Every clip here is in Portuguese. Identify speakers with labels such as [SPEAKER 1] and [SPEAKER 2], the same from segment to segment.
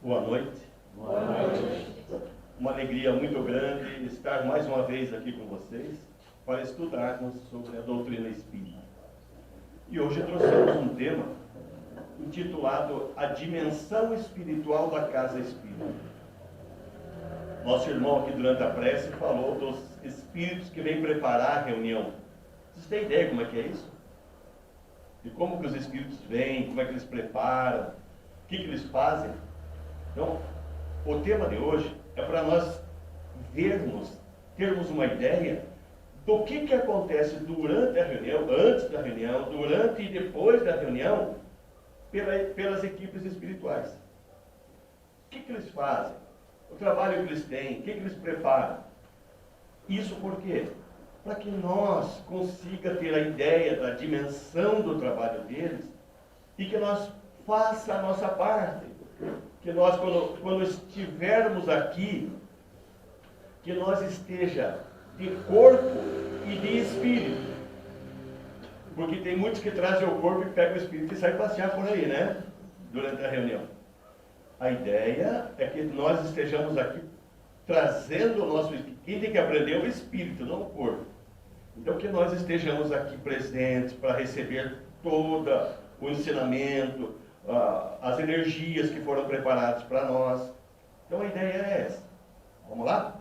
[SPEAKER 1] Boa noite.
[SPEAKER 2] Boa noite.
[SPEAKER 1] Uma alegria muito grande estar mais uma vez aqui com vocês para estudarmos sobre a doutrina espírita. E hoje trouxemos um tema intitulado A Dimensão Espiritual da Casa Espírita. Nosso irmão aqui durante a prece falou dos espíritos que vêm preparar a reunião. Vocês têm ideia como é que é isso? De como que os espíritos vêm, como é que eles preparam, o que eles fazem? Então, o tema de hoje é para nós termos uma ideia do que acontece durante a reunião, antes da reunião, durante e depois da reunião, pelas equipes espirituais. O que eles fazem? O trabalho que eles têm, o que eles preparam? Isso por quê? Para que nós consiga ter a ideia da dimensão do trabalho deles e que nós faça a nossa parte. Que nós, quando estivermos aqui, que nós esteja de corpo e de espírito. Porque tem muitos que trazem o corpo e pegam o espírito e saem passear por aí, né? Durante a reunião. A ideia é que nós estejamos aqui trazendo o nosso espírito. Quem tem que aprender é o espírito, não o corpo. Então que nós estejamos aqui presentes para receber todo o ensinamento, as energias que foram preparadas para nós. Então a ideia é essa. Vamos lá?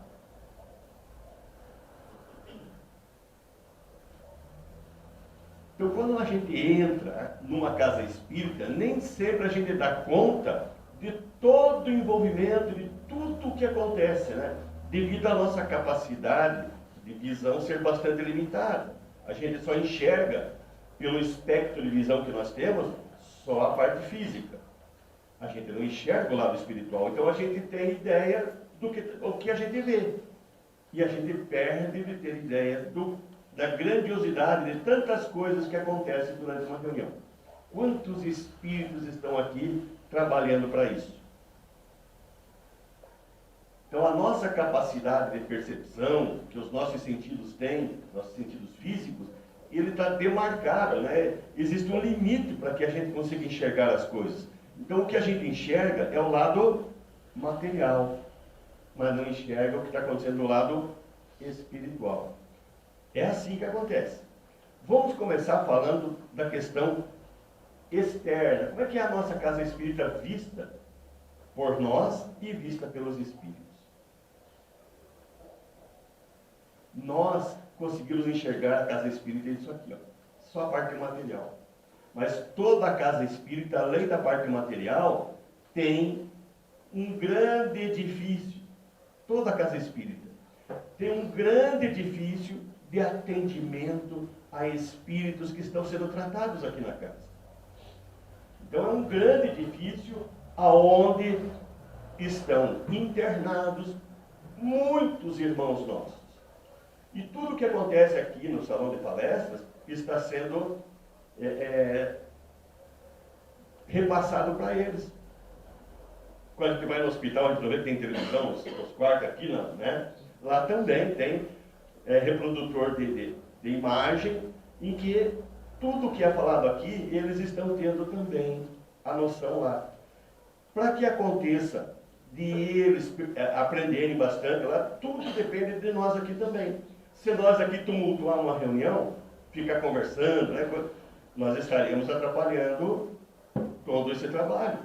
[SPEAKER 1] Então quando a gente entra numa casa espírita, nem sempre a gente dá conta de todo o envolvimento, de tudo o que acontece, né? Devido à nossa capacidade de visão ser bastante limitada. A gente só enxerga, pelo espectro de visão que nós temos, só a parte física. A gente não enxerga o lado espiritual. Então a gente tem ideia do que a gente vê. E a gente perde de ter ideia da grandiosidade de tantas coisas que acontecem durante uma reunião. Quantos espíritos estão aqui trabalhando para isso? Então a nossa capacidade de percepção, que os nossos sentidos têm, nossos sentidos físicos, ele está demarcado, né? Existe um limite para que a gente consiga enxergar as coisas. Então o que a gente enxerga é o lado material, mas não enxerga o que está acontecendo do lado espiritual. É assim que acontece. Vamos começar falando da questão externa. Como é que é a nossa casa espírita vista por nós e vista pelos espíritos? Nós conseguimos enxergar a casa espírita isso aqui, ó, só a parte material. Mas toda a casa espírita, além da parte material, tem um grande edifício. Toda a casa espírita tem um grande edifício de atendimento a espíritos que estão sendo tratados aqui na casa. Então é um grande edifício aonde estão internados muitos irmãos nossos. E tudo que acontece aqui no salão de palestras está sendo repassado para eles. Quando a gente vai no hospital, a gente vê que tem televisão, os quartos aqui, não, né? Lá também tem reprodutor de imagem, em que tudo que é falado aqui, eles estão tendo também a noção lá. Para que aconteça de eles aprenderem bastante lá, tudo depende de nós aqui também. Se nós aqui tumultuar uma reunião, ficar conversando, né, nós estaremos atrapalhando todo esse trabalho.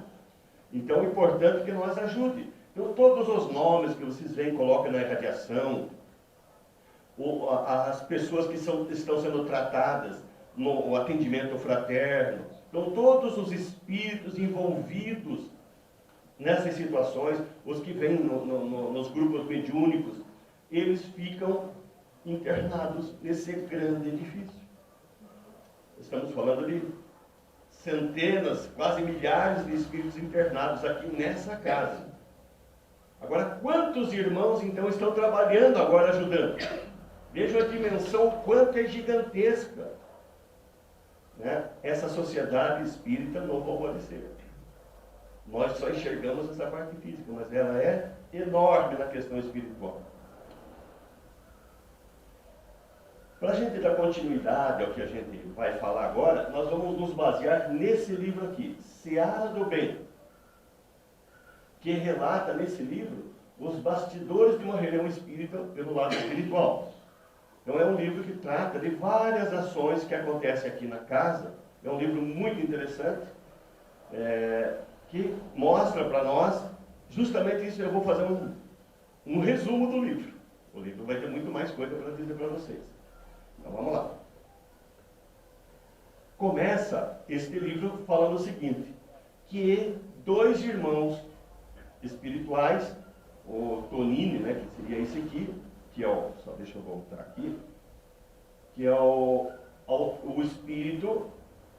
[SPEAKER 1] Então é importante que nós ajude. Então todos os nomes que vocês veem, colocam na irradiação, as pessoas que estão sendo tratadas no atendimento fraterno, então todos os espíritos envolvidos nessas situações, os que vêm nos grupos mediúnicos, eles ficam internados nesse grande edifício. Estamos falando de centenas, quase milhares de espíritos internados aqui nessa casa. Agora, quantos irmãos então estão trabalhando agora ajudando? Vejam a dimensão, o quanto é gigantesca, né? Essa sociedade espírita Novo Alvorecer. Nós só enxergamos essa parte física, mas ela é enorme na questão espiritual. Para a gente dar continuidade ao que a gente vai falar agora, nós vamos nos basear nesse livro aqui, Seara do Bem. que relata nesse livro os bastidores de uma reunião espírita pelo lado espiritual. Então é um livro que trata de várias ações que acontecem aqui na casa. É um livro muito interessante, que mostra para nós justamente isso. Eu vou fazer um resumo do livro. O livro vai ter muito mais coisa para dizer para vocês. Então vamos lá. Começa este livro falando o seguinte, que dois irmãos espirituais, o Tonini, né, que seria esse aqui, que é o, só deixa eu voltar aqui, que é o espírito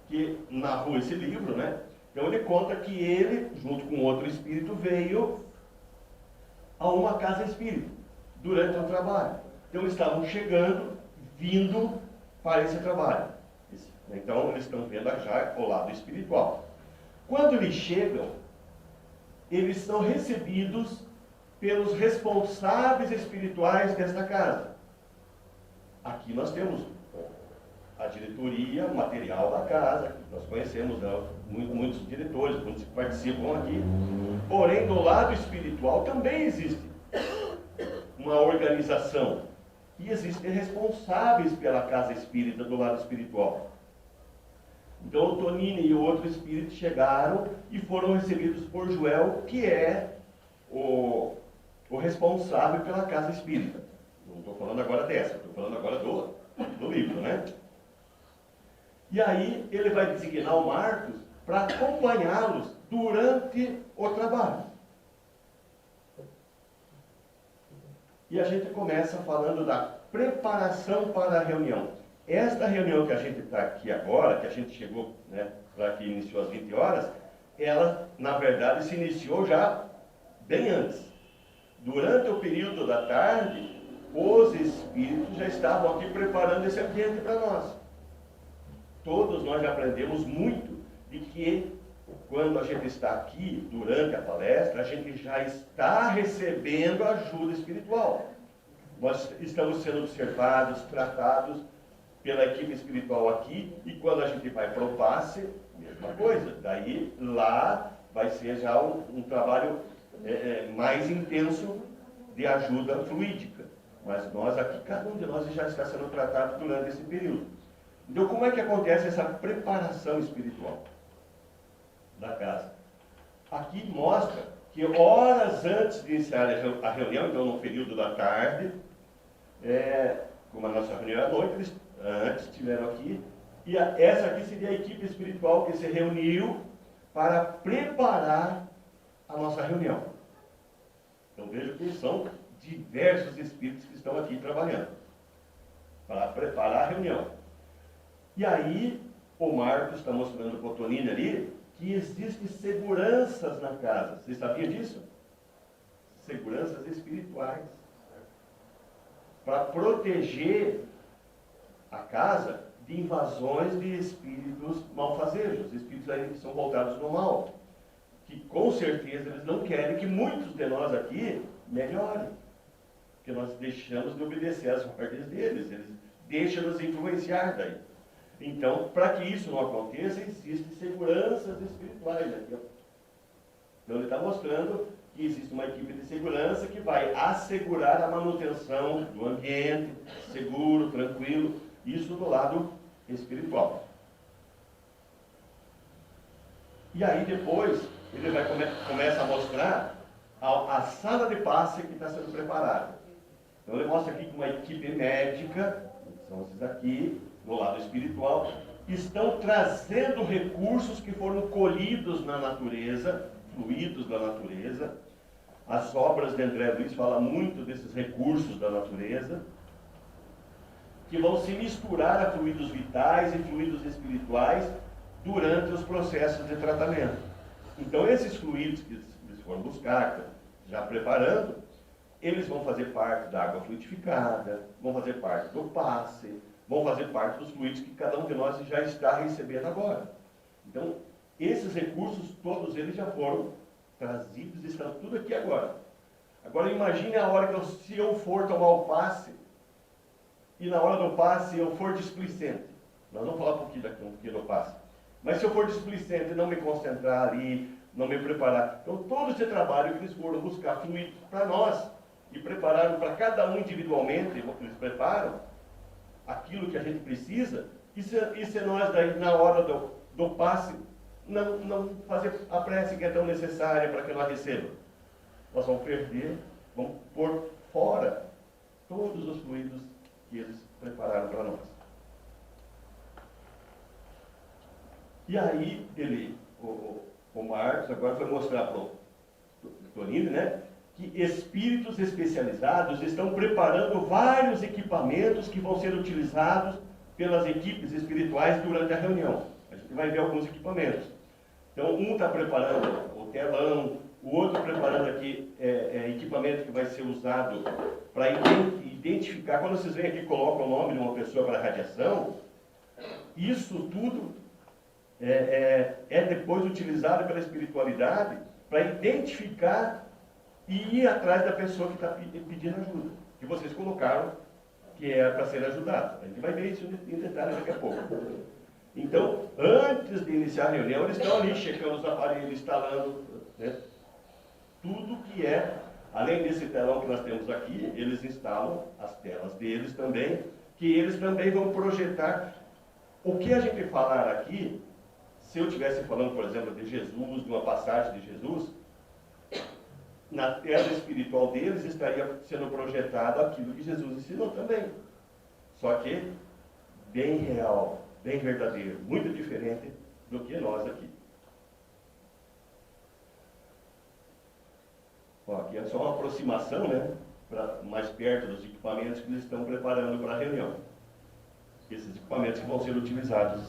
[SPEAKER 1] que narrou esse livro, né? Então ele conta que ele, junto com outro espírito, veio a uma casa espírita durante o trabalho. Então eles estavam chegando, vindo para esse trabalho. Então eles estão vendo já o lado espiritual. Quando eles chegam, eles são recebidos pelos responsáveis espirituais desta casa. Aqui nós temos a diretoria material da casa, nós conhecemos, né, muitos diretores, muitos que participam aqui. Porém, do lado espiritual também existe uma organização. E existem responsáveis pela casa espírita do lado espiritual. Então o Tonini e o outro espírito chegaram e foram recebidos por Joel, que é o responsável pela casa espírita. Não estou falando agora dessa, estou falando agora do livro, né? E aí ele vai designar o Marcos para acompanhá-los durante o trabalho. E a gente começa falando da preparação para a reunião. Esta reunião que a gente está aqui agora, que a gente chegou, né, para que iniciou às 20 horas, ela, na verdade, se iniciou já bem antes. Durante o período da tarde, os espíritos já estavam aqui preparando esse ambiente para nós. Todos nós já aprendemos muito de que, quando a gente está aqui, durante a palestra, a gente já está recebendo ajuda espiritual. Nós estamos sendo observados, tratados pela equipe espiritual aqui, e quando a gente vai para o passe, mesma coisa. Daí, lá, vai ser já um trabalho mais intenso de ajuda fluídica. Mas nós aqui, cada um de nós já está sendo tratado durante esse período. Então, como é que acontece essa preparação espiritual da casa? Aqui mostra que horas antes de iniciar a reunião, então no período da tarde, como a nossa reunião é à noite, eles antes estiveram aqui, e essa aqui seria a equipe espiritual que se reuniu para preparar a nossa reunião. Então veja que são diversos espíritos que estão aqui trabalhando para preparar a reunião. E aí o Marcos está mostrando para o Tonini ali que existem seguranças na casa. Vocês sabiam disso? Seguranças espirituais. Para proteger a casa de invasões de espíritos malfazejos, espíritos aí que são voltados no mal. Que com certeza eles não querem que muitos de nós aqui melhorem. Porque nós deixamos de obedecer às ordens deles. Eles deixam nos influenciar daí. Então, para que isso não aconteça, existem seguranças espirituais aqui. Então, ele está mostrando que existe uma equipe de segurança que vai assegurar a manutenção do ambiente seguro, tranquilo, isso do lado espiritual. E aí, depois, ele vai começa a mostrar a sala de passe que está sendo preparada. Então, ele mostra aqui que uma equipe médica, são esses aqui, do lado espiritual, estão trazendo recursos que foram colhidos na natureza, fluidos da natureza. As obras de André Luiz falam muito desses recursos da natureza, que vão se misturar a fluidos vitais e fluidos espirituais durante os processos de tratamento. Então, esses fluidos que eles foram buscar, já preparando, eles vão fazer parte da água fluidificada, vão fazer parte do passe, vão fazer parte dos fluidos que cada um de nós já está recebendo agora. Então, esses recursos, todos eles já foram trazidos, estão tudo aqui agora. Agora, imagine a hora que se eu for tomar o passe, e na hora do passe eu for displicente. Nós vamos falar um pouquinho do passe. Mas se eu for displicente e não me concentrar ali, não me prepararam. Então, todo esse trabalho que eles foram buscar fluidos para nós e prepararam para cada um individualmente, eles preparam aquilo que a gente precisa, e se nós, daí, na hora do passe, não fazer a prece que é tão necessária para que nós recebamos, nós vamos perder, vamos pôr fora todos os fluidos que eles prepararam para nós. E aí, o Marcos agora foi mostrar para o Tonino, né, que espíritos especializados estão preparando vários equipamentos que vão ser utilizados pelas equipes espirituais durante a reunião. A gente vai ver alguns equipamentos. Então, um está preparando o telão, o outro preparando aqui equipamento que vai ser usado para identificar. Quando vocês vêm aqui e colocam o nome de uma pessoa para radiação, isso tudo é depois utilizado pela espiritualidade para identificar e ir atrás da pessoa que está pedindo ajuda, que vocês colocaram que é para ser ajudado. A gente vai ver isso em detalhes daqui a pouco. Então, antes de iniciar a reunião, eles estão ali checando os aparelhos, instalando, né, tudo que além desse telão que nós temos aqui, eles instalam as telas deles também, que eles também vão projetar. O que a gente falar aqui, se eu estivesse falando, por exemplo, de Jesus, de uma passagem de Jesus, na tela espiritual deles estaria sendo projetado aquilo que Jesus ensinou também. Só que bem real, bem verdadeiro, muito diferente do que nós aqui. Ó, aqui é só uma aproximação, né, para mais perto dos equipamentos que eles estão preparando para a reunião. Esses equipamentos que vão ser utilizados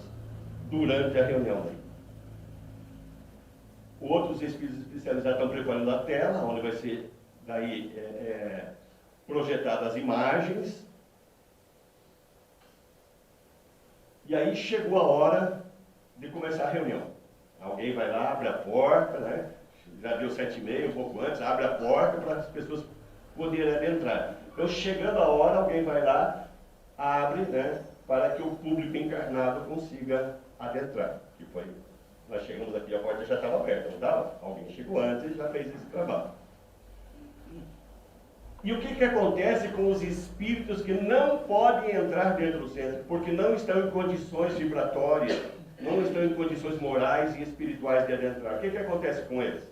[SPEAKER 1] durante a reunião. Outros espíritos especializados estão preparando a tela, onde vai ser daí projetadas as imagens. E aí chegou a hora de começar a reunião. Alguém vai lá, abre a porta, né? Já deu 7h30, um pouco antes, abre a porta para as pessoas poderem adentrar. Então, chegando a hora, alguém vai lá, abre, né, para que o público encarnado consiga adentrar. Que foi, nós chegamos aqui, a porta já estava aberta, não estava? Alguém chegou antes e já fez esse trabalho. E o que acontece com os espíritos que não podem entrar dentro do centro, porque não estão em condições vibratórias, não estão em condições morais e espirituais de adentrar? O que acontece com eles?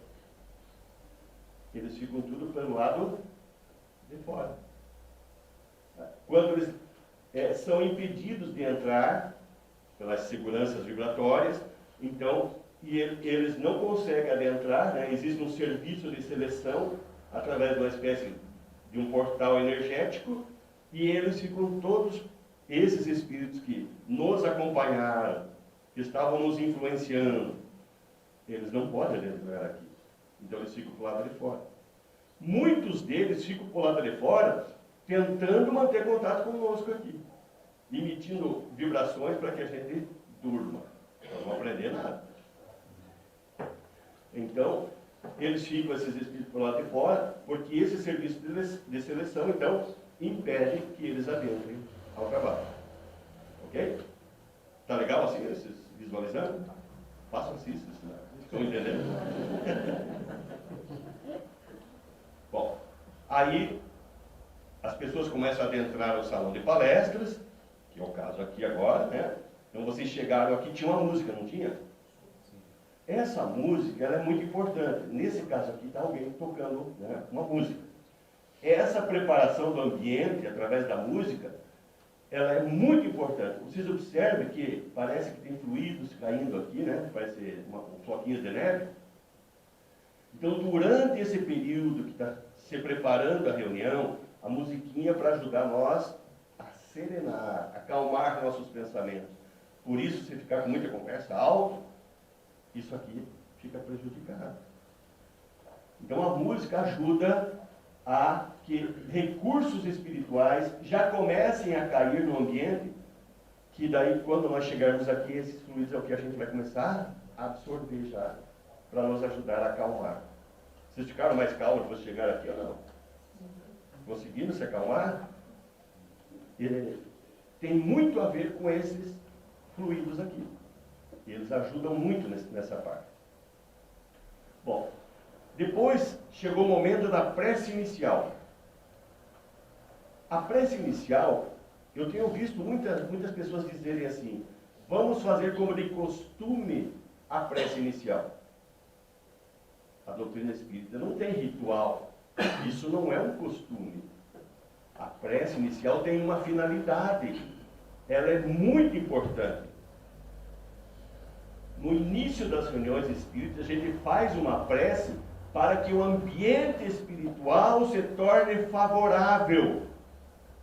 [SPEAKER 1] Eles ficam tudo pelo lado de fora. Quando eles são impedidos de entrar pelas seguranças vibratórias, então, eles não conseguem adentrar, né? Existe um serviço de seleção através de uma espécie de um portal energético, e eles ficam todos, esses espíritos que nos acompanharam, que estavam nos influenciando, eles não podem adentrar aqui. Então eles ficam para o lado de fora. Muitos deles ficam para o lado de fora, tentando manter contato conosco aqui, emitindo vibrações para que a gente durma. Nós não vamos aprender nada. Então, eles ficam, esses espíritos, para o lado de fora, porque esse serviço de seleção, então, impede que eles adentrem ao trabalho. Ok? Tá legal assim, vocês visualizando? Façam assim, vocês estão entendendo? Bom, aí as pessoas começam a adentrar o salão de palestras, que é o caso aqui agora, né? Então vocês chegaram aqui, tinha uma música, não tinha? Essa música, ela é muito importante. Nesse caso aqui está alguém tocando, né, uma música. Essa preparação do ambiente, através da música, ela é muito importante. Vocês observem que parece que tem fluidos caindo aqui, né? Parece floquinhos de neve. Então, durante esse período que está se preparando a reunião, a musiquinha para ajudar nós a serenar, acalmar nossos pensamentos. Por isso, se ficar com muita conversa alto, isso aqui fica prejudicado. Então, a música ajuda a que recursos espirituais já comecem a cair no ambiente, que daí, quando nós chegarmos aqui, esses fluidos é o que a gente vai começar a absorver já, para nos ajudar a acalmar. Vocês ficaram mais calmos depois de chegar aqui ou não? Conseguiram se acalmar? Tem muito a ver com esses fluidos aqui. Eles ajudam muito nessa parte. Bom, depois chegou o momento da prece inicial. A prece inicial, eu tenho visto muitas pessoas dizerem assim: vamos fazer como de costume a prece inicial. A doutrina espírita não tem ritual. Isso não é um costume. A prece inicial tem uma finalidade. Ela é muito importante. No início das reuniões espíritas, a gente faz uma prece para que o ambiente espiritual se torne favorável,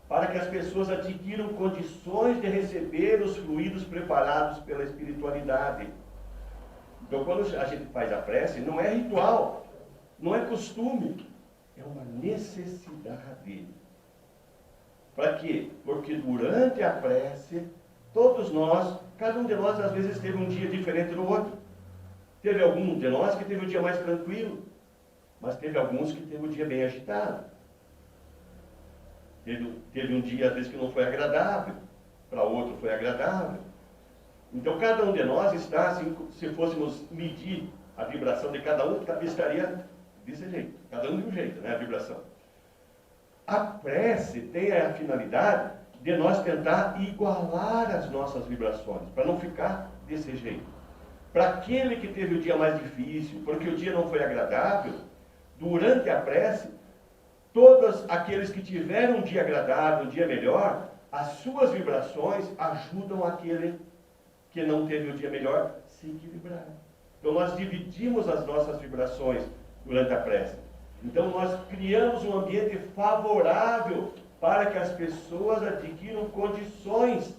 [SPEAKER 1] para que as pessoas adquiram condições de receber os fluidos preparados pela espiritualidade. Então, quando a gente faz a prece, não é ritual, não é costume, é uma necessidade. Para quê? Porque durante a prece, todos nós, cada um de nós às vezes teve um dia diferente do outro. Teve algum de nós que teve um dia mais tranquilo, mas teve alguns que teve um dia bem agitado. Teve um dia, às vezes, que não foi agradável, para outro foi agradável. Então, cada um de nós está, assim, se fôssemos medir a vibração de cada um, estaria desse jeito, cada um de um jeito, né, a vibração. A prece tem a finalidade de nós tentar igualar as nossas vibrações, para não ficar desse jeito. Para aquele que teve o dia mais difícil, porque o dia não foi agradável, durante a prece, todos aqueles que tiveram um dia agradável, um dia melhor, as suas vibrações ajudam aquele que não teve o dia melhor a se equilibrar. Então nós dividimos as nossas vibrações durante a prece. Então nós criamos um ambiente favorável para que as pessoas adquiram condições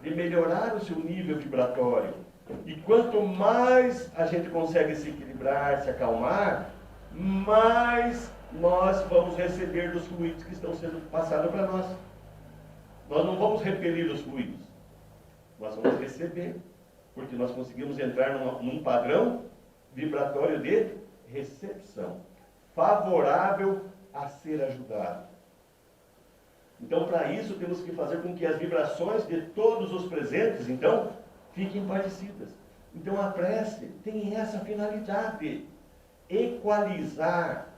[SPEAKER 1] de melhorar o seu nível vibratório. E quanto mais a gente consegue se equilibrar, se acalmar, mais nós vamos receber dos fluidos que estão sendo passados para nós. Nós não vamos repelir os fluidos, nós vamos receber, porque nós conseguimos entrar num padrão vibratório de recepção, favorável a ser ajudado. Então, para isso, temos que fazer com que as vibrações de todos os presentes, então, fiquem parecidas. Então, a prece tem essa finalidade: equalizar,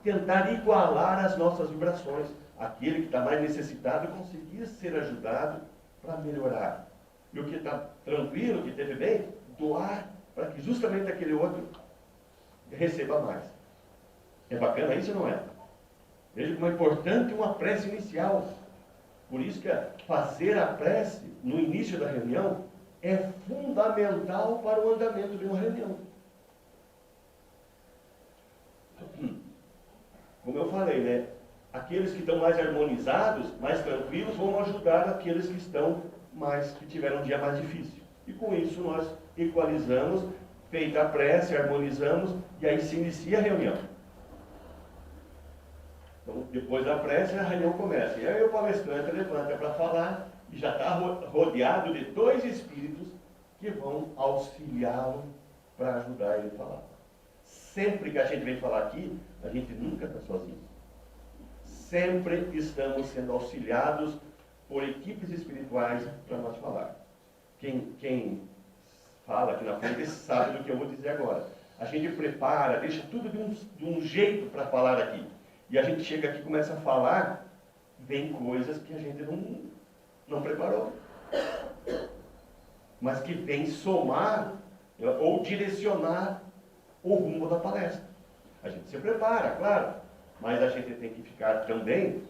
[SPEAKER 1] tentar igualar as nossas vibrações. Aquele que está mais necessitado conseguir ser ajudado para melhorar. E o que está tranquilo, que teve bem, doar para que justamente aquele outro receba mais. É bacana isso, não é? Veja como é importante uma prece inicial. Por isso que fazer a prece no início da reunião é fundamental para o andamento de uma reunião. Como eu falei, né? Aqueles que estão mais harmonizados, mais tranquilos, vão ajudar aqueles que que tiveram um dia mais difícil. E com isso nós equalizamos, feita a prece, harmonizamos, e aí se inicia a reunião. Então, depois da prece, a reunião começa. E aí o palestrante levanta para falar, e já está rodeado de 2 espíritos que vão auxiliá-lo para ajudar ele a falar. Sempre que a gente vem falar aqui, a gente nunca está sozinho. Sempre estamos sendo auxiliados por equipes espirituais para nós falar. Quem fala aqui na frente sabe do que eu vou dizer agora. A gente prepara, deixa tudo de um jeito para falar aqui. E a gente chega aqui e começa a falar, vem coisas que a gente não preparou. Mas que vem somar ou direcionar o rumo da palestra. A gente se prepara, claro, mas a gente tem que ficar também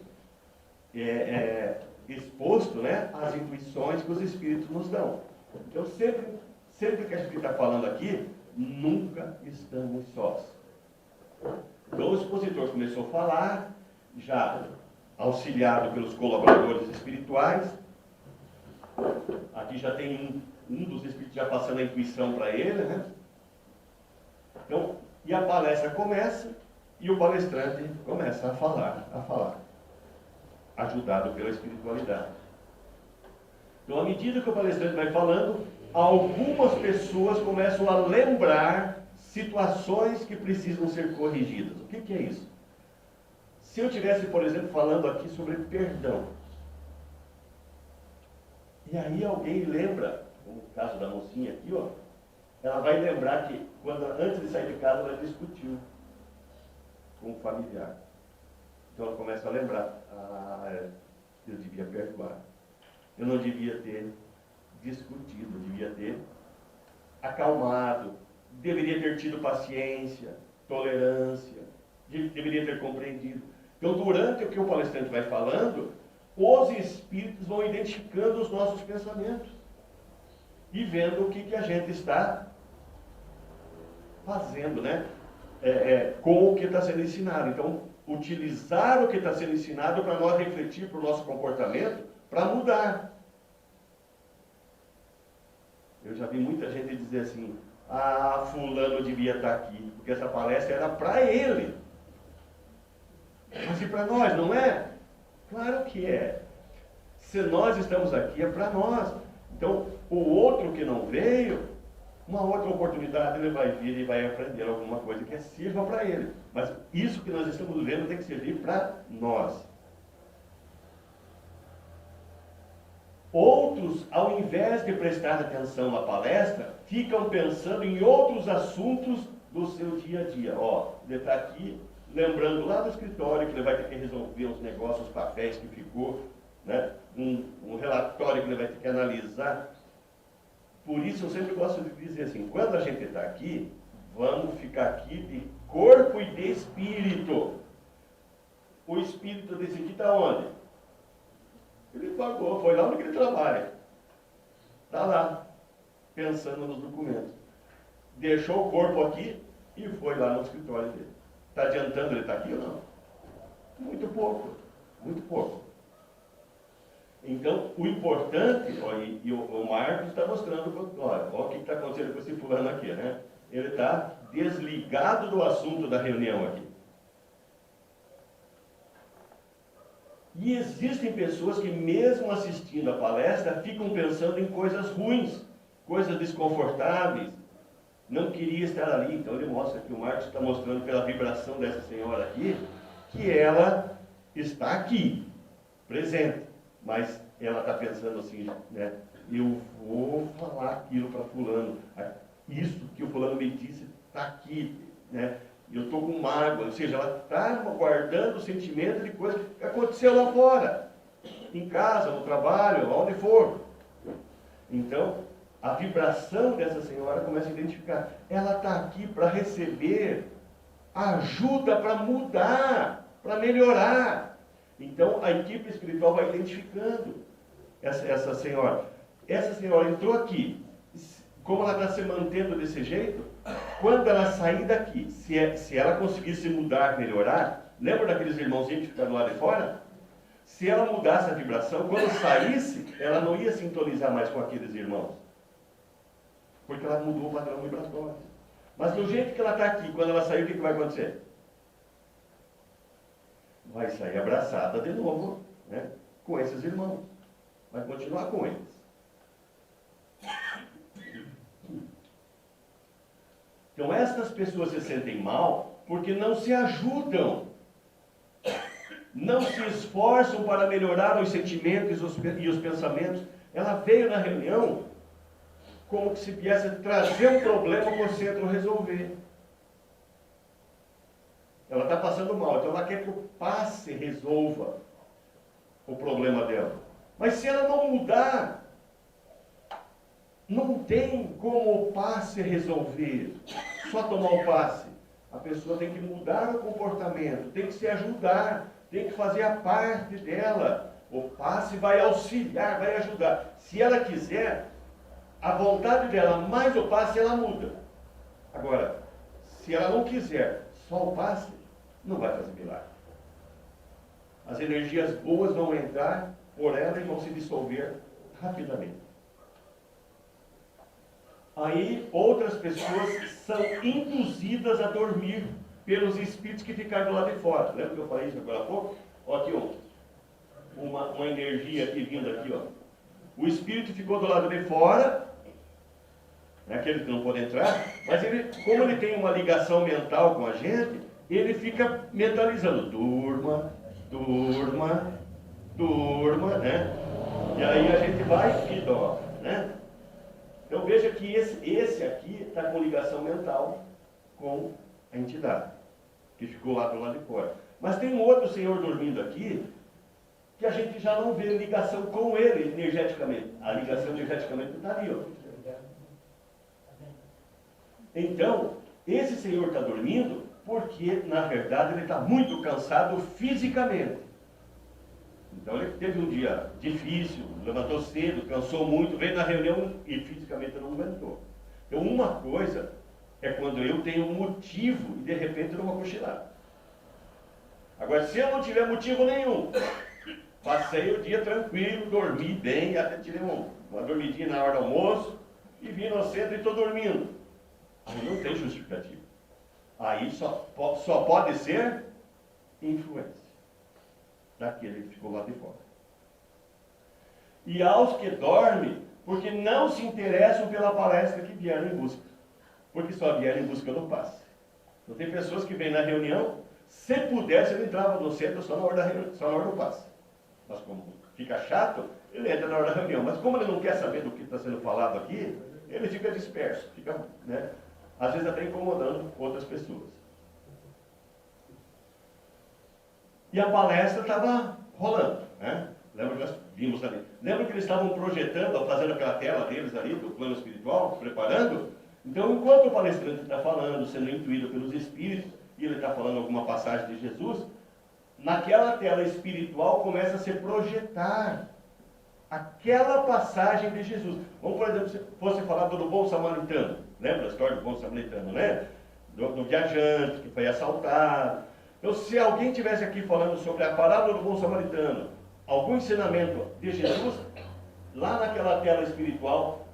[SPEAKER 1] exposto, né, às intuições que os espíritos nos dão. Então, sempre que a gente está falando aqui, nunca estamos sós. Então, o expositor começou a falar, já auxiliado pelos colaboradores espirituais. Aqui já tem um dos espíritos já passando a intuição para ele, né? Então, e a palestra começa, e o palestrante começa a falar, ajudado pela espiritualidade. Então, à medida que o palestrante vai falando, algumas pessoas começam a lembrar situações que precisam ser corrigidas. O que é isso? Se eu estivesse, por exemplo, falando aqui sobre perdão, e aí alguém lembra, como o caso da mocinha aqui, ó, ela vai lembrar que, antes de sair de casa, ela discutiu com um familiar. Então ela começa a lembrar, eu devia perdoar. Eu não devia ter discutido, eu devia ter acalmado, deveria ter tido paciência, tolerância, deveria ter compreendido. Então, durante o que o palestrante vai falando, os espíritos vão identificando os nossos pensamentos e vendo o que a gente está fazendo, né? Com o que está sendo ensinado. Então, utilizar o que está sendo ensinado para nós refletir para o nosso comportamento, para mudar. Eu já vi muita gente dizer assim, fulano devia estar aqui, porque essa palestra era para ele. Mas e para nós, não é? Claro que é. Se nós estamos aqui, é para nós. Então, o outro que não veio, uma outra oportunidade ele vai vir e vai aprender alguma coisa que sirva para ele. Mas isso que nós estamos vendo tem que servir para nós. Outros, ao invés de prestar atenção na palestra, ficam pensando em outros assuntos do seu dia a dia. Ele está aqui, lembrando lá do escritório que ele vai ter que resolver uns negócios, os papéis que ficou, né? um relatório que ele vai ter que analisar. Por isso eu sempre gosto de dizer assim, quando a gente está aqui, vamos ficar aqui de corpo e de espírito. O espírito desse aqui está onde? Ele pagou, foi lá onde ele trabalha. Está lá, pensando nos documentos. Deixou o corpo aqui e foi lá no escritório dele. Está adiantando ele estar aqui ou não? Muito pouco, muito pouco. Então, o importante, e o Marcos está mostrando, olha o que está acontecendo com esse fulano aqui, né? Ele está desligado do assunto da reunião aqui. E existem pessoas que, mesmo assistindo a palestra, ficam pensando em coisas ruins, coisas desconfortáveis. Não queria estar ali. Então ele mostra aqui, o Marcos está mostrando pela vibração dessa senhora aqui, que ela está aqui, presente. Mas ela está pensando assim, né? Eu vou falar aquilo para fulano. Isso que o fulano me disse está aqui, né? Eu estou com mágoa, ou seja, ela está guardando o sentimento de coisa que aconteceu lá fora, em casa, no trabalho, onde for. Então, a vibração dessa senhora começa a identificar. Ela está aqui para receber ajuda para mudar, para melhorar. Então, a equipe espiritual vai identificando essa senhora. Essa senhora entrou aqui, como ela está se mantendo desse jeito, quando ela sair daqui, se ela conseguisse mudar, melhorar, lembra daqueles irmãozinhos que ficaram lá de fora? Se ela mudasse a vibração, quando saísse, ela não ia sintonizar mais com aqueles irmãos. Porque ela mudou o padrão vibratório. Mas do jeito que ela está aqui, quando ela sair, o que vai acontecer? Vai sair abraçada de novo, né, com esses irmãos. Vai continuar com eles. Então, essas pessoas se sentem mal porque não se ajudam, não se esforçam para melhorar os sentimentos e os pensamentos. Ela veio na reunião como se viesse trazer um problema para o centro resolver. Ela está passando mal, então ela quer que o passe resolva o problema dela. Mas se ela não mudar, não tem como o passe resolver, só tomar o passe. A pessoa tem que mudar o comportamento, tem que se ajudar, tem que fazer a parte dela. O passe vai auxiliar, vai ajudar. Se ela quiser, a vontade dela mais o passe, ela muda. Agora, se ela não quiser só o passe, não vai fazer milagre. As energias boas vão entrar por ela e vão se dissolver rapidamente. Aí, outras pessoas são induzidas a dormir pelos espíritos que ficaram do lado de fora. Lembra que eu falei isso agora há pouco? Ó, aqui, uma energia aqui vindo aqui, ó. O espírito ficou do lado de fora, né, aquele que não pode entrar, mas ele, como ele tem uma ligação mental com a gente, ele fica mentalizando, durma, durma, durma, né? E aí a gente vai e dorme, né? Então veja que esse aqui está com ligação mental com a entidade, que ficou lá do lado de fora. Mas tem um outro senhor dormindo aqui, que a gente já não vê ligação com ele energeticamente. A ligação energeticamente está ali, ó. Então, esse senhor está dormindo porque, na verdade, ele está muito cansado fisicamente. Então, ele teve um dia difícil, levantou cedo, cansou muito, veio na reunião e fisicamente não aguentou. Então, uma coisa é quando eu tenho um motivo e, de repente, eu não vou cochilar. Agora, se eu não tiver motivo nenhum, passei o dia tranquilo, dormi bem, até tirei uma dormidinha na hora do almoço, e vim no centro e estou dormindo. Aí não tem justificativo. Aí só pode ser influência daquele que ficou lá de fora. E aos que dormem, porque não se interessam pela palestra que vieram em busca. Porque só vieram em busca do passe. Então tem pessoas que vêm na reunião, se pudesse ele entrava no centro só na hora da reunião, só na hora do passe. Mas como fica chato, ele entra na hora da reunião. Mas como ele não quer saber do que está sendo falado aqui, ele fica disperso, fica, né, às vezes até incomodando outras pessoas. E a palestra estava rolando, né? Lembra que nós vimos ali? Lembra que eles estavam projetando, fazendo aquela tela deles ali, do plano espiritual, preparando? Então, enquanto o palestrante está falando, sendo intuído pelos espíritos, e ele está falando alguma passagem de Jesus, naquela tela espiritual começa a se projetar aquela passagem de Jesus. Vamos, por exemplo, se fosse falado do bom samaritano. Lembra a história do bom samaritano, né? Do viajante que foi assaltado. Então, se alguém tivesse aqui falando sobre a parábola do bom samaritano, algum ensinamento de Jesus, lá naquela tela espiritual,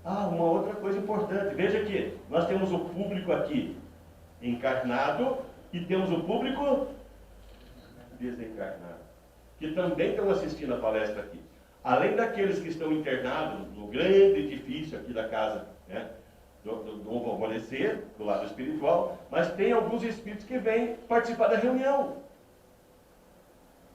[SPEAKER 1] uma outra coisa importante. Veja que nós temos o público aqui encarnado e temos o público desencarnado, que também estão assistindo a palestra aqui. Além daqueles que estão internados no grande edifício aqui da casa, né, do Novo Alvorecer, do lado espiritual, mas tem alguns espíritos que vêm participar da reunião.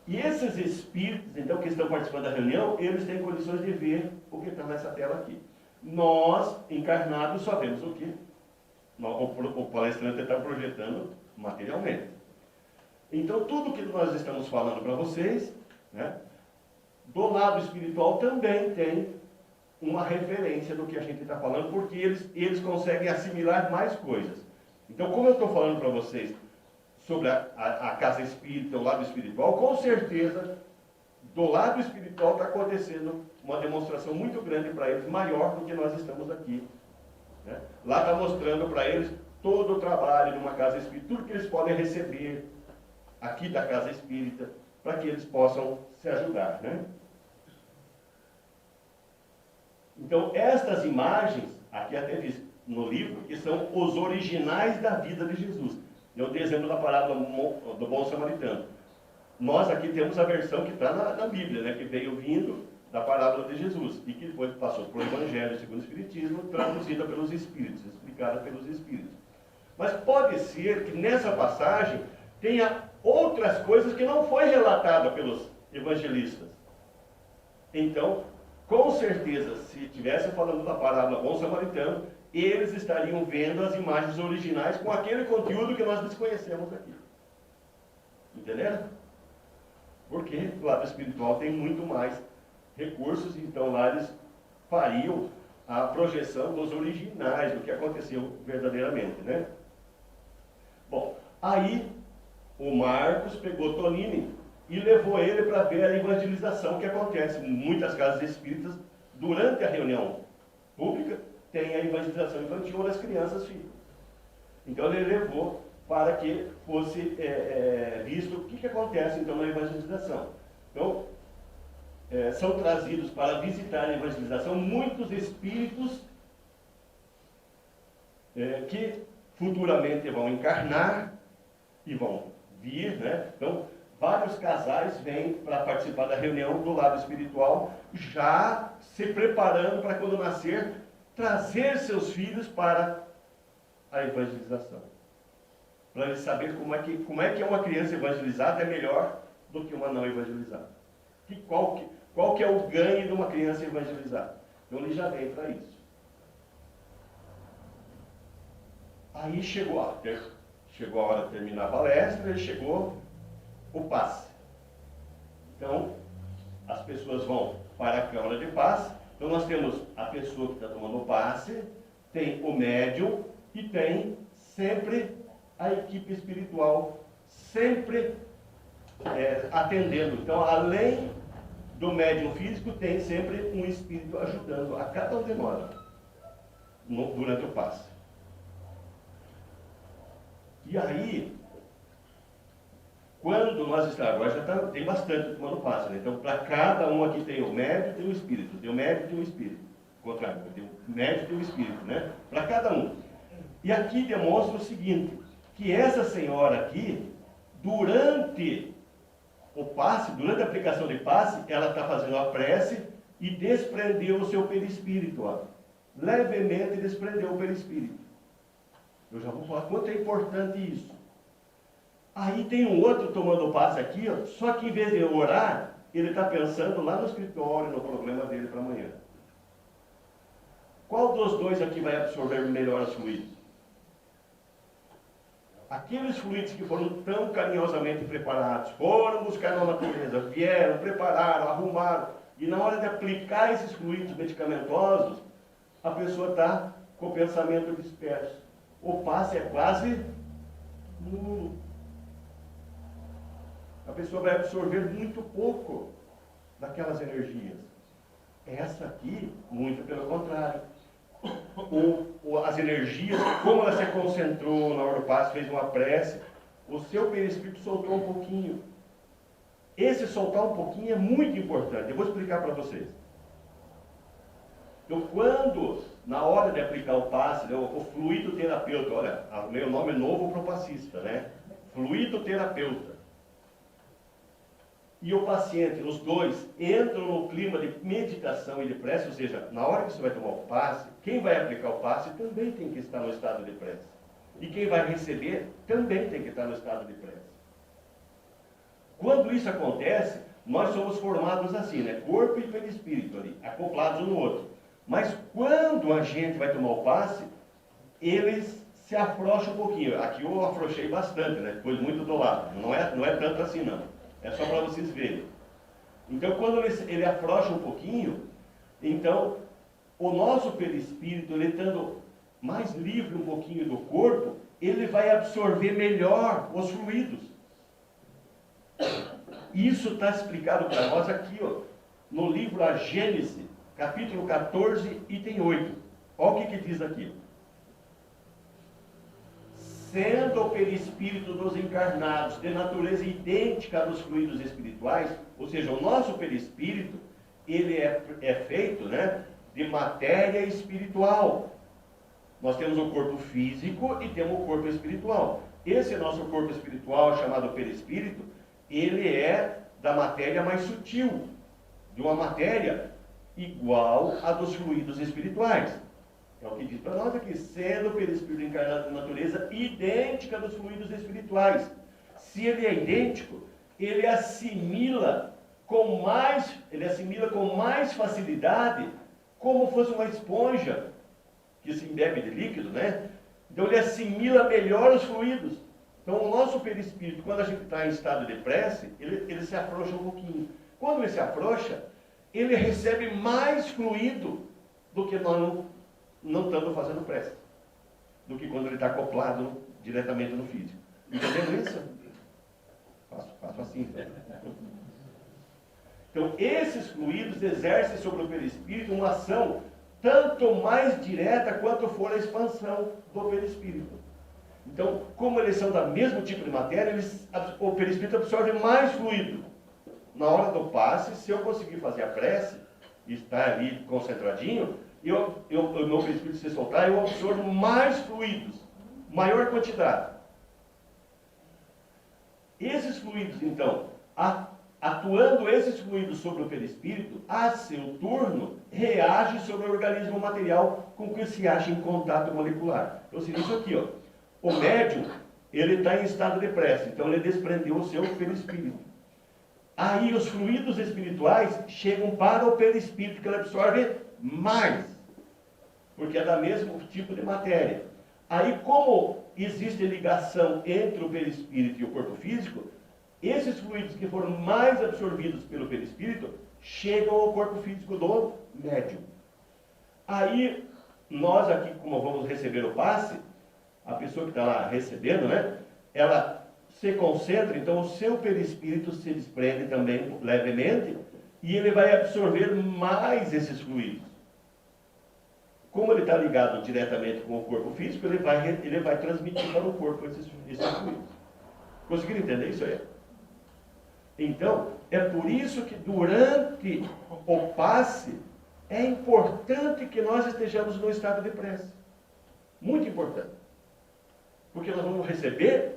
[SPEAKER 1] E esses espíritos, então, que estão participando da reunião, eles têm condições de ver o que está nessa tela aqui. Nós, encarnados, só vemos o que o palestrante está projetando materialmente. Então, tudo que nós estamos falando para vocês, né, do lado espiritual também tem uma referência do que a gente está falando, porque eles conseguem assimilar mais coisas. Então, como eu estou falando para vocês sobre a casa espírita, o lado espiritual, com certeza, do lado espiritual está acontecendo uma demonstração muito grande para eles, maior do que nós estamos aqui. Né? Lá está mostrando para eles todo o trabalho de uma casa espírita, tudo que eles podem receber aqui da casa espírita, para que eles possam se ajudar. Né? Então, estas imagens, aqui até diz no livro, que são os originais da vida de Jesus. Eu dei exemplo da parábola do bom samaritano. Nós aqui temos a versão que está na Bíblia, né, que veio vindo da parábola de Jesus, e que depois passou para o Evangelho segundo o Espiritismo, traduzida pelos Espíritos, explicada pelos Espíritos. Mas pode ser que nessa passagem tenha outras coisas que não foi relatada pelos evangelistas. Então, com certeza, se estivesse falando da parábola bom samaritano, eles estariam vendo as imagens originais com aquele conteúdo que nós desconhecemos aqui. Entenderam? Porque o lado espiritual tem muito mais recursos, então lá eles fariam a projeção dos originais, do que aconteceu verdadeiramente, né? Bom, aí o Marcos pegou Tonini e levou ele para ver a evangelização que acontece em muitas casas espíritas. Durante a reunião pública, tem a evangelização infantil onde as crianças ficam. Então ele levou para que fosse visto o que acontece então na evangelização. Então, são trazidos para visitar a evangelização muitos espíritos que futuramente vão encarnar e vão vir, né? Então, vários casais vêm para participar da reunião do lado espiritual, já se preparando para quando nascer, trazer seus filhos para a evangelização. Para eles saberem como é que uma criança evangelizada é melhor do que uma não evangelizada. Qual que é o ganho de uma criança evangelizada? Então ele já vem para isso. Aí chegou a hora de terminar a palestra e chegou o passe. Então, as pessoas vão para a câmara de passe. Então, nós temos a pessoa que está tomando o passe, tem o médium e tem sempre a equipe espiritual, sempre atendendo. Então, além do médium físico, tem sempre um espírito ajudando a cada um de nós durante o passe. E aí, quando nós estamos, agora já tem bastante tomando passe, né? Então, para cada um aqui tem o médium e tem o espírito, tem o médium e tem o espírito. Ao contrário, tem o médium e tem o espírito, né? Para cada um. E aqui demonstra o seguinte, que essa senhora aqui, durante o passe, durante a aplicação de passe, ela está fazendo a prece e desprendeu o seu perispírito, ó. Levemente desprendeu o perispírito. Eu já vou falar quanto é importante isso. Aí tem um outro tomando o passe aqui, ó, só que em vez de orar, ele está pensando lá no escritório, no problema dele para amanhã. Qual dos dois aqui vai absorver melhor os fluidos? Aqueles fluidos que foram tão carinhosamente preparados, foram buscar na natureza, vieram, prepararam, arrumaram, e na hora de aplicar esses fluidos medicamentosos, a pessoa está com o pensamento disperso. O passe é quase nulo. A pessoa vai absorver muito pouco daquelas energias. Essa aqui, muito pelo contrário. As energias, como ela se concentrou na hora do passe, fez uma prece, o seu perispírito soltou um pouquinho. Esse soltar um pouquinho é muito importante. Eu vou explicar para vocês. Então, quando, na hora de aplicar o passe, o fluido terapeuta, olha, meu nome é novo para o passista, né? Fluido terapeuta. E o paciente, os dois, entram no clima de meditação e de prece, ou seja, na hora que você vai tomar o passe, quem vai aplicar o passe também tem que estar no estado de prece. E quem vai receber também tem que estar no estado de prece. Quando isso acontece, nós somos formados assim, né? Corpo e perispírito ali, acoplados um no outro. Mas quando a gente vai tomar o passe, eles se afrouxam um pouquinho. Aqui eu afrouxei bastante, né? Depois muito do lado. Não é tanto assim não. É só para vocês verem. Então, quando ele afrouxa um pouquinho, então, o nosso perispírito, ele estando mais livre um pouquinho do corpo, ele vai absorver melhor os fluidos. Isso está explicado para nós aqui, ó, no livro A Gênese, capítulo 14, item 8. Olha o que diz aqui. Sendo o perispírito dos encarnados de natureza idêntica dos fluidos espirituais, ou seja, o nosso perispírito, ele é feito, né, de matéria espiritual. Nós temos o corpo físico e temos o corpo espiritual. Esse nosso corpo espiritual, chamado perispírito, ele é da matéria mais sutil, de uma matéria igual à dos fluidos espirituais. É o que diz para nós aqui, sendo o perispírito encarnado de natureza idêntica dos fluidos espirituais. Se ele é idêntico, ele assimila com mais facilidade, como fosse uma esponja que se embebe de líquido, né? Então ele assimila melhor os fluidos. Então o nosso perispírito, quando a gente está em estado de prece, ele se afrouxa um pouquinho. Quando ele se afrouxa, ele recebe mais fluido do que nós não estamos fazendo prece, do que quando ele está acoplado diretamente no físico. Entendeu isso? Faço assim. Então, esses fluidos exercem sobre o perispírito uma ação tanto mais direta quanto for a expansão do perispírito. Então, como eles são do mesmo tipo de matéria, o perispírito absorve mais fluido. Na hora do passe, se eu conseguir fazer a prece, e estar ali concentradinho, o meu perispírito se soltar, eu absorvo mais fluidos, maior quantidade. Esses fluidos, então, atuando esses fluidos sobre o perispírito, a seu turno, reage sobre o organismo material com que se acha em contato molecular. Então, seria isso aqui, ó. O médium, ele está em estado de prece, então ele desprendeu o seu perispírito. Aí os fluidos espirituais chegam para o perispírito, que ele absorve mais, porque é do mesmo tipo de matéria. Aí, como existe ligação entre o perispírito e o corpo físico, esses fluidos que foram mais absorvidos pelo perispírito chegam ao corpo físico do médium. Aí, nós aqui, como vamos receber o passe, a pessoa que está lá recebendo, né, ela se concentra, então o seu perispírito se desprende também levemente e ele vai absorver mais esses fluidos. Como ele está ligado diretamente com o corpo físico, ele vai transmitir para o corpo esses fluidos. Conseguiram entender isso aí? Então, é por isso que durante o passe, é importante que nós estejamos no estado de prece. Muito importante. Porque nós vamos receber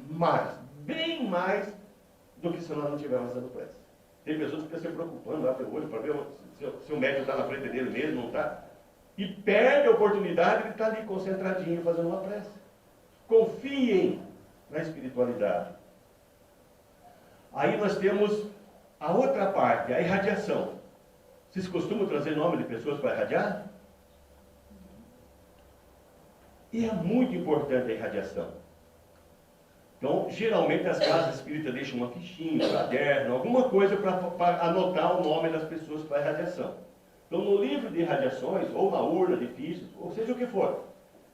[SPEAKER 1] mais, bem mais, do que se nós não estivermos dando prece. Tem pessoas que ficam se preocupando, abre o olho para ver se o médico está na frente dele mesmo, não está. E perde a oportunidade de estar ali concentradinho fazendo uma prece. Confiem na espiritualidade. Aí nós temos a outra parte, a irradiação. Vocês costumam trazer nome de pessoas para irradiar? E é muito importante a irradiação. Então, geralmente as casas espíritas deixam uma fichinha, um caderno, alguma coisa para anotar o nome das pessoas para irradiação. Então, no livro de irradiações, ou na urna de fichas, ou seja o que for,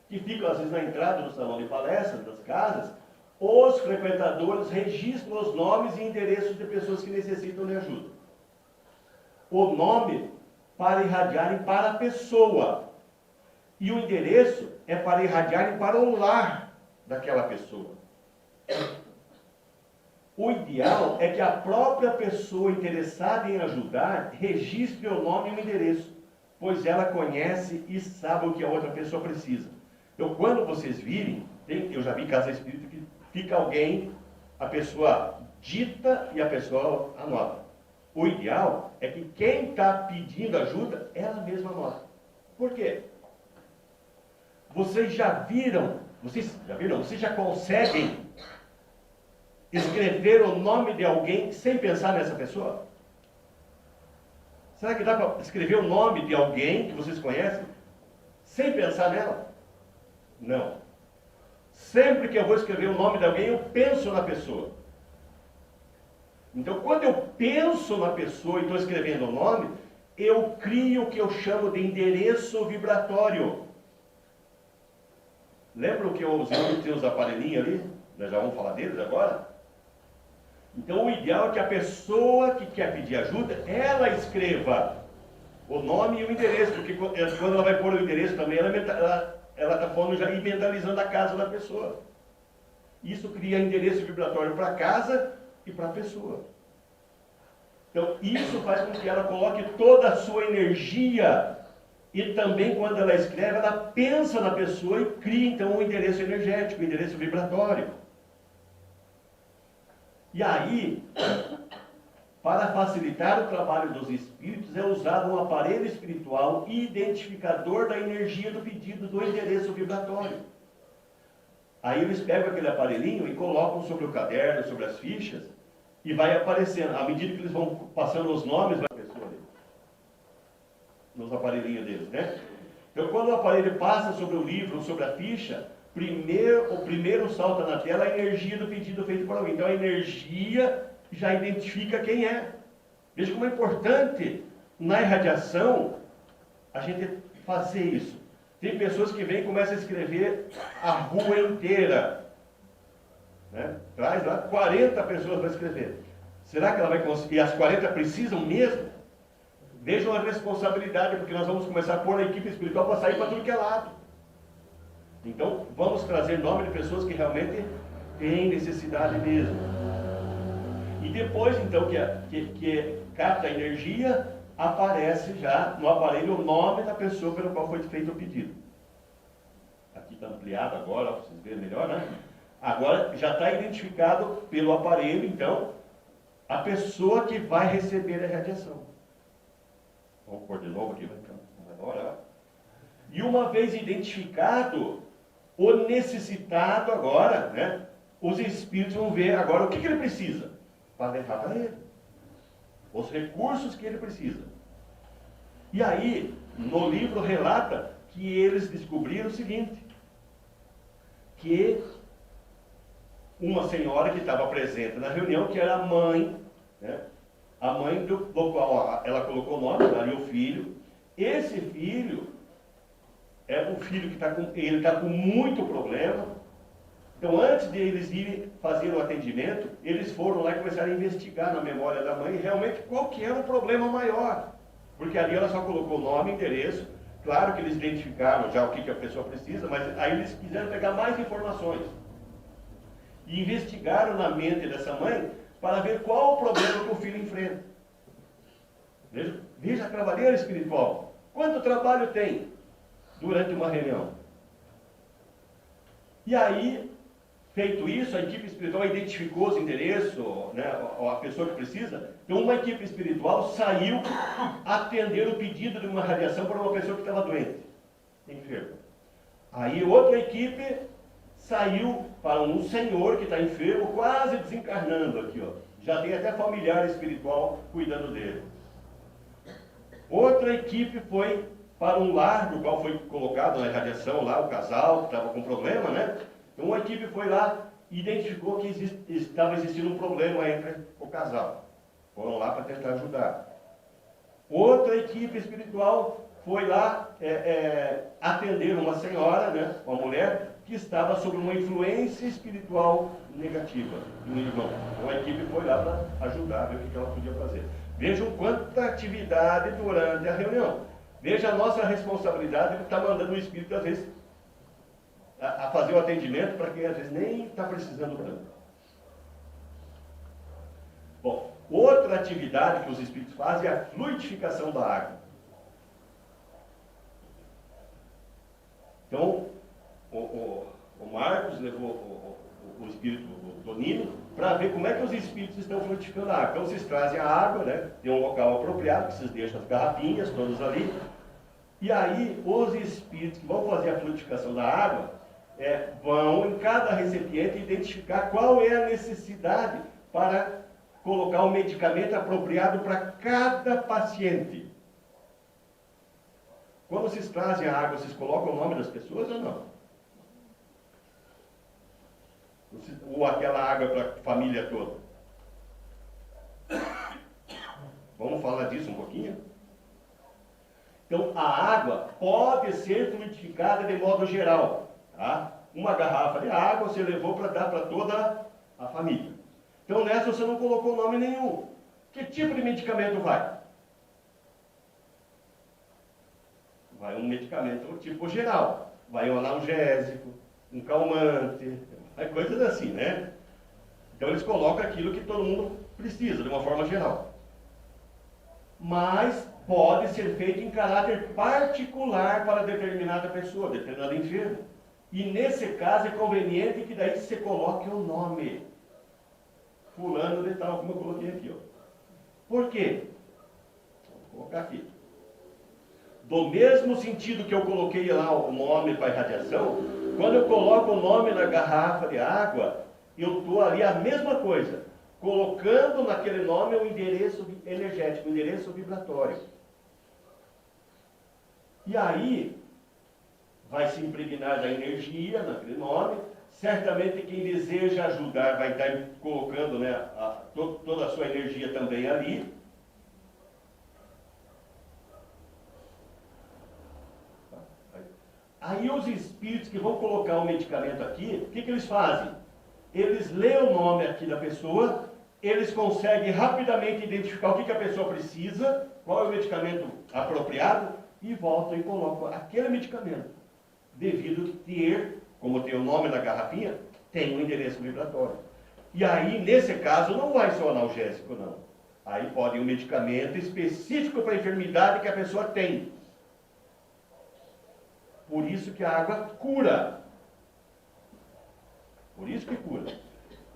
[SPEAKER 1] que ficam às vezes na entrada do salão de palestras das casas, os frequentadores registram os nomes e endereços de pessoas que necessitam de ajuda. O nome para irradiarem para a pessoa. E o endereço é para irradiarem para o lar daquela pessoa. O ideal é que a própria pessoa interessada em ajudar registre o nome e o endereço, pois ela conhece e sabe o que a outra pessoa precisa. Então, quando vocês virem, eu já vi casa espírita que fica alguém, a pessoa dita e a pessoa anota. O ideal é que quem está pedindo ajuda, ela mesma anota. Por quê? Vocês já conseguem escrever o nome de alguém sem pensar nessa pessoa? Será que dá para escrever o nome de alguém que vocês conhecem sem pensar nela? Não. Sempre que eu vou escrever o nome de alguém, eu penso na pessoa. Então, quando eu penso na pessoa e estou escrevendo o nome, eu crio o que eu chamo de endereço vibratório. Lembram que os irmãos têm os aparelhinhos ali? Nós já vamos falar deles agora? Então, o ideal é que a pessoa que quer pedir ajuda, ela escreva o nome e o endereço, porque quando ela vai pôr o endereço também, ela está pondo já e mentalizando a casa da pessoa. Isso cria endereço vibratório para a casa e para a pessoa. Então, isso faz com que ela coloque toda a sua energia e também, quando ela escreve, ela pensa na pessoa e cria, então, um endereço energético, um endereço vibratório. E aí, para facilitar o trabalho dos espíritos, é usado um aparelho espiritual identificador da energia do pedido do endereço vibratório. Aí eles pegam aquele aparelhinho e colocam sobre o caderno, sobre as fichas, e vai aparecendo. À medida que eles vão passando os nomes, vai a pessoa ali, nos aparelhinhos deles, né? Então, quando o aparelho passa sobre o livro, sobre a ficha, o primeiro salta na tela a energia do pedido feito por alguém. Então, a energia já identifica quem é. Veja como é importante, na irradiação, a gente fazer isso. Tem pessoas que vêm e começam a escrever a rua inteira. Né? Traz lá 40 pessoas para escrever. Será que ela vai conseguir? E as 40 precisam mesmo? Vejam a responsabilidade, porque nós vamos começar a pôr a equipe espiritual para sair para tudo que é lado. Então, vamos trazer nome de pessoas que realmente têm necessidade mesmo. E depois, então, que capta a energia, aparece já no aparelho o nome da pessoa pelo qual foi feito o pedido. Aqui está ampliado agora, para vocês verem melhor, né? Agora já está identificado pelo aparelho, então, a pessoa que vai receber a radiação. Vamos pôr de novo aqui, vai embora. E uma vez identificado o necessitado agora, né? Os espíritos vão ver agora o que ele precisa para levar para ele. Os recursos que ele precisa. E aí, no livro relata que eles descobriram o seguinte: que uma senhora que estava presente na reunião, que era a mãe, né? A mãe do qual ela colocou o nome, daria o filho. Esse filho é um filho que está com muito problema. Então, antes de eles irem fazer o atendimento, eles foram lá e começaram a investigar na memória da mãe realmente qual que era o problema maior. Porque ali ela só colocou nome, endereço. Claro que eles identificaram já o que a pessoa precisa, mas aí eles quiseram pegar mais informações. E investigaram na mente dessa mãe para ver qual o problema que o filho enfrenta. Veja a travadeira espiritual. Quanto trabalho tem durante uma reunião? E aí, feito isso, a equipe espiritual identificou os endereços, né, a pessoa que precisa. Então, uma equipe espiritual saiu atender o pedido de uma radiação para uma pessoa que estava doente, enferma. Aí, outra equipe saiu para um senhor que está enfermo, quase desencarnando aqui, ó. Já tem até familiar espiritual cuidando dele. Outra equipe foi para um lar, no qual foi colocado na radiação lá, o casal que estava com problema, né? Então, uma equipe foi lá e identificou que estava existindo um problema entre o casal. Foram lá para tentar ajudar. Outra equipe espiritual foi lá atender uma senhora, né, uma mulher, que estava sob uma influência espiritual negativa de um irmão. Então a equipe foi lá para ajudar, ver o que ela podia fazer. Vejam quanta atividade durante a reunião. Veja a nossa responsabilidade de estar mandando o espírito, às vezes, a fazer o atendimento para quem às vezes nem está precisando tanto. Bom, outra atividade que os espíritos fazem é a fluidificação da água. Então, o Marcos levou o espírito do Tonino para ver como é que os espíritos estão fluidificando a água. Então, vocês trazem a água, né? Tem um local apropriado, que vocês deixam as garrafinhas todas ali. E aí, os espíritos que vão fazer a fluidificação da água vão, em cada recipiente, identificar qual é a necessidade para colocar o medicamento apropriado para cada paciente. Quando vocês trazem a água, vocês colocam o nome das pessoas ou não? Ou aquela água para a família toda? Vamos falar disso um pouquinho? Então, a água pode ser fluidificada de modo geral. Tá? Uma garrafa de água você levou para dar para toda a família. Então, nessa você não colocou nome nenhum. Que tipo de medicamento vai? Vai um medicamento tipo geral. Vai um analgésico, um calmante, coisas assim, né? Então eles colocam aquilo que todo mundo precisa, de uma forma geral. Mas pode ser feito em caráter particular para determinada pessoa, determinado enfermo. E nesse caso é conveniente que daí você coloque o nome. Fulano de tal, como eu coloquei aqui, ó. Por quê? Vou colocar aqui. Do mesmo sentido que eu coloquei lá o nome para irradiação, quando eu coloco o nome na garrafa de água, eu estou ali a mesma coisa, colocando naquele nome o endereço energético, o endereço vibratório. E aí, vai se impregnar da energia naquele nome. Certamente quem deseja ajudar vai estar colocando, né, toda a sua energia também ali. Aí os espíritos que vão colocar o medicamento aqui, o que eles fazem? Eles lêem o nome aqui da pessoa, eles conseguem rapidamente identificar o que a pessoa precisa, qual é o medicamento apropriado, e voltam e colocam aquele medicamento. Devido a ter, como tem o nome na garrafinha, tem um endereço vibratório. E aí, nesse caso, não vai só analgésico, não. Aí pode ir um medicamento específico para a enfermidade que a pessoa tem. Por isso que a água cura. Por isso que cura.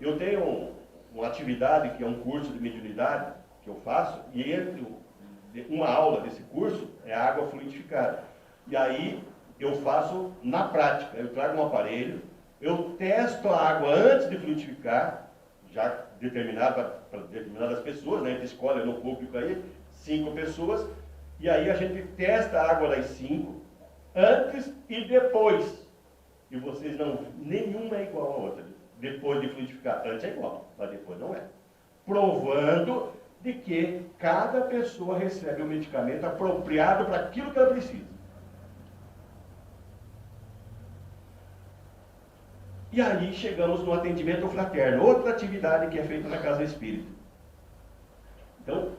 [SPEAKER 1] Eu tenho uma atividade que é um curso de mediunidade que eu faço, e entre uma aula desse curso é a água fluidificada. E aí eu faço na prática. Eu trago um aparelho, eu testo a água antes de fluidificar, já determinada para determinadas pessoas, né? A gente escolhe no público aí 5 pessoas, e aí a gente testa a água das 5 antes e depois e vocês não, nenhuma é igual à outra. Depois de fluidificar, antes é igual, mas depois não é. Provando de que cada pessoa recebe o medicamento apropriado para aquilo que ela precisa. E aí chegamos no atendimento fraterno, outra atividade que é feita na Casa Espírita. Então,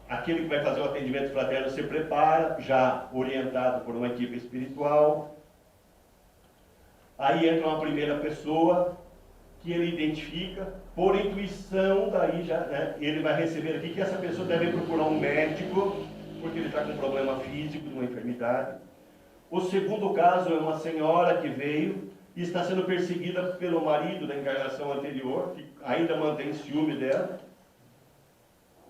[SPEAKER 1] aquele que vai fazer o atendimento fraterno se prepara, já orientado por uma equipe espiritual. Aí entra uma primeira pessoa, que ele identifica, por intuição, daí já, né, ele vai receber aqui que essa pessoa deve procurar um médico, porque ele está com um problema físico, de uma enfermidade. O segundo caso é uma senhora que veio e está sendo perseguida pelo marido da encarnação anterior, que ainda mantém ciúme dela.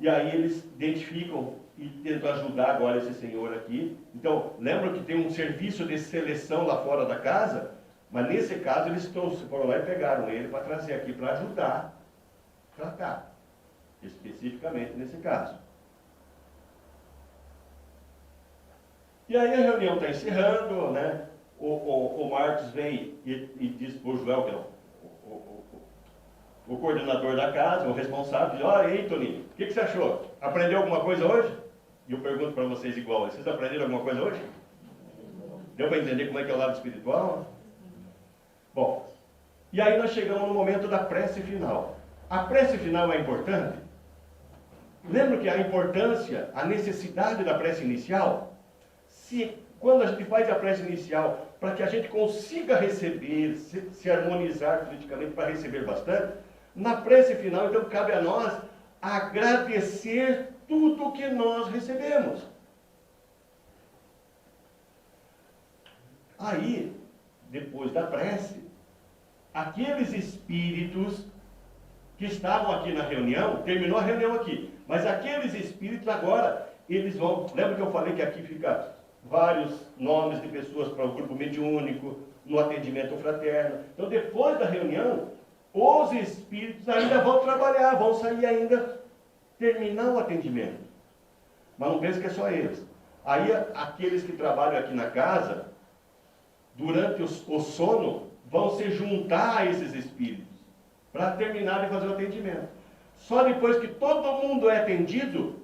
[SPEAKER 1] E aí eles identificam e tentam ajudar agora esse senhor aqui. Então, lembra que tem um serviço de seleção lá fora da casa? Mas nesse caso eles foram lá e pegaram ele para trazer aqui para ajudar a tratar. Especificamente nesse caso. E aí a reunião está encerrando, né? O Marcos vem e diz para o Joel, que é o coordenador da casa, o responsável, diz: olha aí, Toninho, o que você achou? Aprendeu alguma coisa hoje? E eu pergunto para vocês igual, vocês aprenderam alguma coisa hoje? Deu para entender como é que é o lado espiritual? Bom, e aí nós chegamos no momento da prece final. A prece final é importante? Lembra que a importância, a necessidade da prece inicial? Quando a gente faz a prece inicial, para que a gente consiga receber, se harmonizar politicamente para receber bastante, na prece final, então, cabe a nós agradecer tudo o que nós recebemos. Aí, depois da prece, aqueles espíritos que estavam aqui na reunião, terminou a reunião aqui, mas aqueles espíritos agora, eles vão, lembra que eu falei que aqui fica vários nomes de pessoas para o grupo mediúnico, no atendimento fraterno. Então, depois da reunião, os espíritos ainda vão trabalhar, vão sair ainda, terminar o atendimento. Mas não pense que é só eles. Aí, aqueles que trabalham aqui na casa, durante o sono, vão se juntar a esses espíritos, para terminar de fazer o atendimento. Só depois que todo mundo é atendido,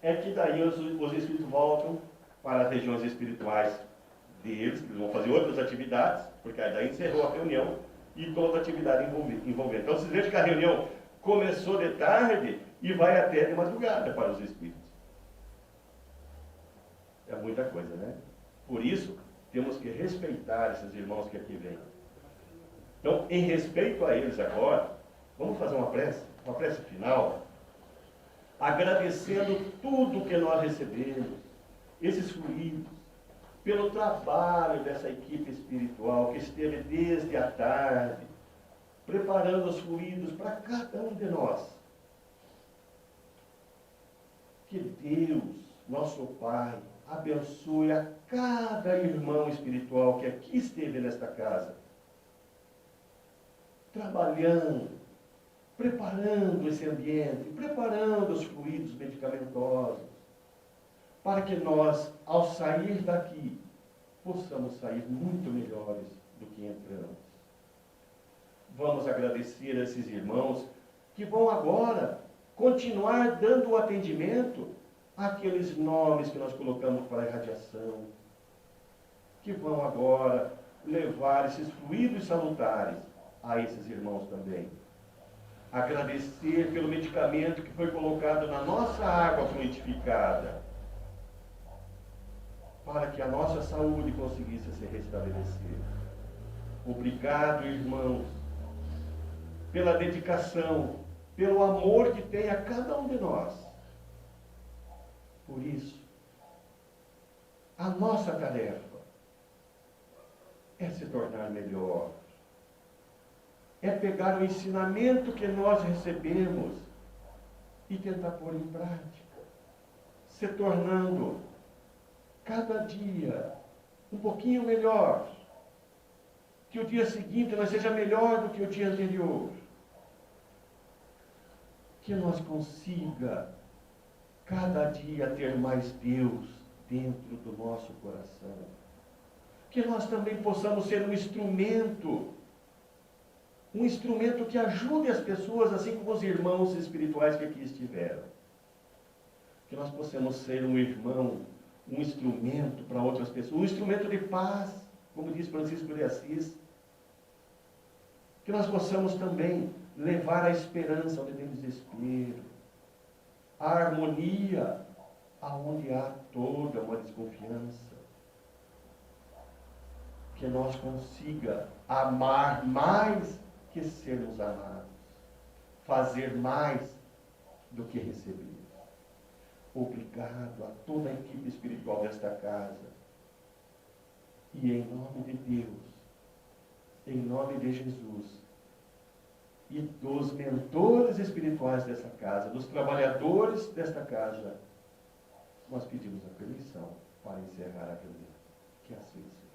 [SPEAKER 1] é que daí os espíritos voltam para as regiões espirituais deles, que eles vão fazer outras atividades, porque aí daí encerrou a reunião e toda a atividade envolvendo. Então vocês vejam que a reunião começou de tarde e vai até de madrugada para os espíritos. É muita coisa, né? Por isso, temos que respeitar esses irmãos que aqui vêm. Então, em respeito a eles agora, vamos fazer uma prece final, agradecendo tudo que nós recebemos, esses fluidos, pelo trabalho dessa equipe espiritual que esteve desde a tarde, preparando os fluidos para cada um de nós. Que Deus, nosso Pai, abençoe a cada irmão espiritual que aqui esteve nesta casa, trabalhando, preparando esse ambiente, preparando os fluidos medicamentosos, para que nós, ao sair daqui, possamos sair muito melhores do que entramos. Vamos agradecer a esses irmãos que vão agora continuar dando o atendimento àqueles nomes que nós colocamos para a irradiação, que vão agora levar esses fluidos salutares a esses irmãos também. Agradecer pelo medicamento que foi colocado na nossa água fluidificada, para que a nossa saúde conseguisse se restabelecer. Obrigado, irmãos, pela dedicação, pelo amor que tem a cada um de nós. Por isso, a nossa tarefa é se tornar melhor. É pegar o ensinamento que nós recebemos e tentar pôr em prática, se tornando cada dia um pouquinho melhor, que o dia seguinte nós seja melhor do que o dia anterior, que nós consiga cada dia ter mais Deus dentro do nosso coração, que nós também possamos ser um instrumento que ajude as pessoas, assim como os irmãos espirituais que aqui estiveram. Que nós possamos ser um irmão, um instrumento para outras pessoas, um instrumento de paz, como diz Francisco de Assis. Que nós possamos também levar a esperança onde tem desespero, a harmonia aonde há toda uma desconfiança. Que nós consiga amar mais que sermos amados, fazer mais do que receber. Obrigado a toda a equipe espiritual desta casa. E em nome de Deus, em nome de Jesus, e dos mentores espirituais desta casa, dos trabalhadores desta casa, nós pedimos a permissão para encerrar a reunião. Que assim seja.